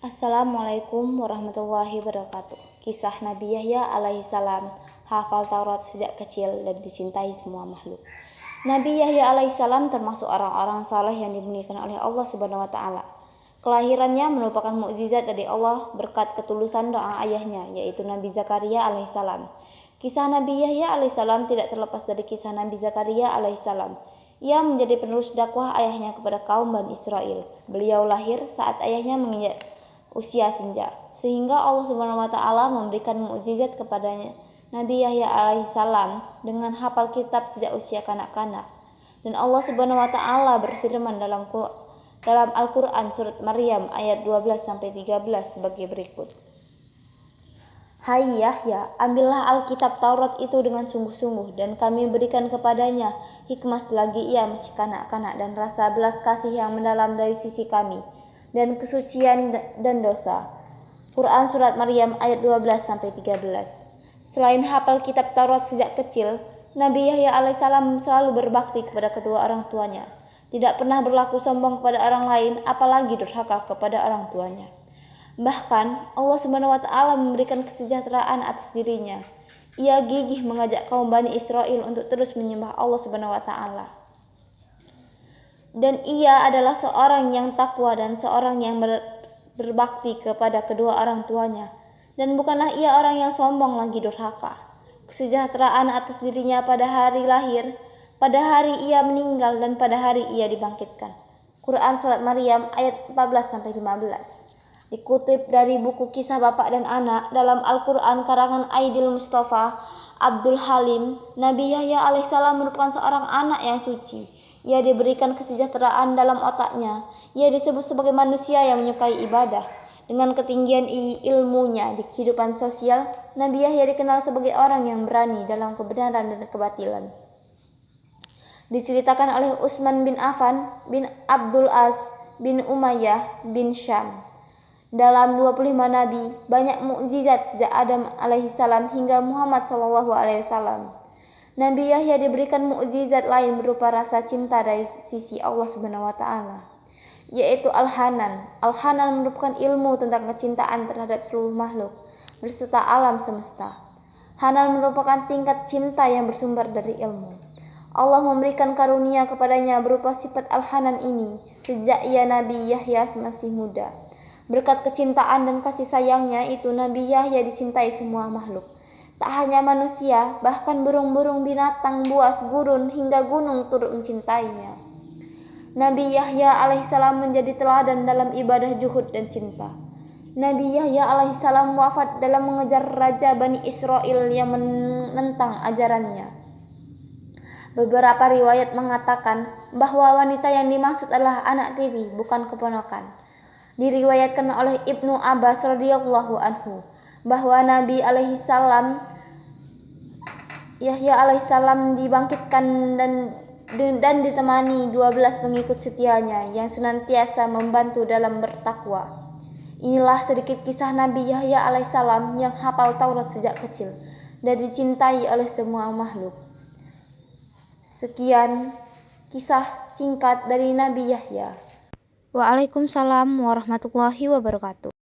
Assalamualaikum warahmatullahi wabarakatuh. Kisah Nabi Yahya alaihissalam, hafal Taurat sejak kecil dan dicintai semua makhluk. Nabi Yahya alaihissalam termasuk orang-orang saleh yang dimuliakan oleh Allah Subhanahu wa taala. Kelahirannya merupakan mukjizat dari Allah berkat ketulusan doa ayahnya, yaitu Nabi Zakaria alaihissalam. Kisah Nabi Yahya alaihissalam tidak terlepas dari kisah Nabi Zakaria alaihissalam. Ia menjadi penerus dakwah ayahnya kepada kaum Bani Israel. Beliau lahir saat ayahnya menginjak usia senja, sehingga Allah Subhanahu wa taala memberikan mukjizat kepadanya Nabi Yahya alaihissalam dengan hafal kitab sejak usia kanak-kanak. Dan Allah Subhanahu wa taala berfirman dalam Al-Qur'an surat Maryam ayat 12 sampai 13 sebagai berikut. Hai Yahya, ambillah Alkitab Taurat itu dengan sungguh-sungguh, dan kami berikan kepadanya hikmah selagi ia masih kanak-kanak dan rasa belas kasih yang mendalam dari sisi kami, dan kesucian dan dosa. Quran Surat Maryam ayat 12-13. Selain hafal kitab Taurat sejak kecil, Nabi Yahya alaihissalam selalu berbakti kepada kedua orang tuanya. Tidak pernah berlaku sombong kepada orang lain, apalagi durhaka kepada orang tuanya. Bahkan Allah Subhanahu wa taala memberikan kesejahteraan atas dirinya. Ia gigih mengajak kaum Bani Israel untuk terus menyembah Allah Subhanahu wa taala. Dan ia adalah seorang yang takwa dan seorang yang berbakti kepada kedua orang tuanya. Dan bukanlah ia orang yang sombong lagi durhaka. Kesejahteraan atas dirinya pada hari lahir, pada hari ia meninggal, dan pada hari ia dibangkitkan. Quran Surat Maryam ayat 14-15. Dikutip dari buku Kisah Bapak dan Anak dalam Al-Quran karangan Aidil Mustafa Abdul Halim, Nabi Yahya alaihissalam merupakan seorang anak yang suci. Ia diberikan kesejahteraan dalam otaknya. Ia disebut sebagai manusia yang menyukai ibadah. Dengan ketinggian ilmunya di kehidupan sosial, Nabi Yahya dikenal sebagai orang yang berani dalam kebenaran dan kebatilan. Diceritakan oleh Utsman bin Affan bin Abdul As bin Umayyah bin Syam. Dalam 25 nabi, banyak mukjizat sejak Adam alaihissalam hingga Muhammad SAW. Nabi Yahya diberikan mukjizat lain berupa rasa cinta dari sisi Allah Subhanahu wa taala, yaitu Al-Hanan. Al-Hanan merupakan ilmu tentang kecintaan terhadap seluruh makhluk berserta alam semesta. Hanan merupakan tingkat cinta yang bersumber dari ilmu. Allah memberikan karunia kepadanya berupa sifat Al-Hanan ini sejak ia Nabi Yahya masih muda. Berkat kecintaan dan kasih sayangnya itu, Nabi Yahya dicintai semua makhluk. Tak hanya manusia, bahkan burung-burung, binatang, buas, gurun, hingga gunung turut mencintainya. Nabi Yahya alaihissalam menjadi teladan dalam ibadah juhud dan cinta. Nabi Yahya alaihissalam wafat dalam mengejar raja Bani Israel yang menentang ajarannya. Beberapa riwayat mengatakan bahwa wanita yang dimaksud adalah anak tiri, bukan keponakan. Diriwayatkan oleh Ibnu Abbas radhiyallahu anhu bahwa Nabi alaihissalam Yahya alaihissalam dibangkitkan dan ditemani 12 pengikut setianya yang senantiasa membantu dalam bertakwa. Inilah sedikit kisah Nabi Yahya alaihissalam yang hafal Taurat sejak kecil dan dicintai oleh semua makhluk. Sekian kisah singkat dari Nabi Yahya. Waalaikumsalam warahmatullahi wabarakatuh.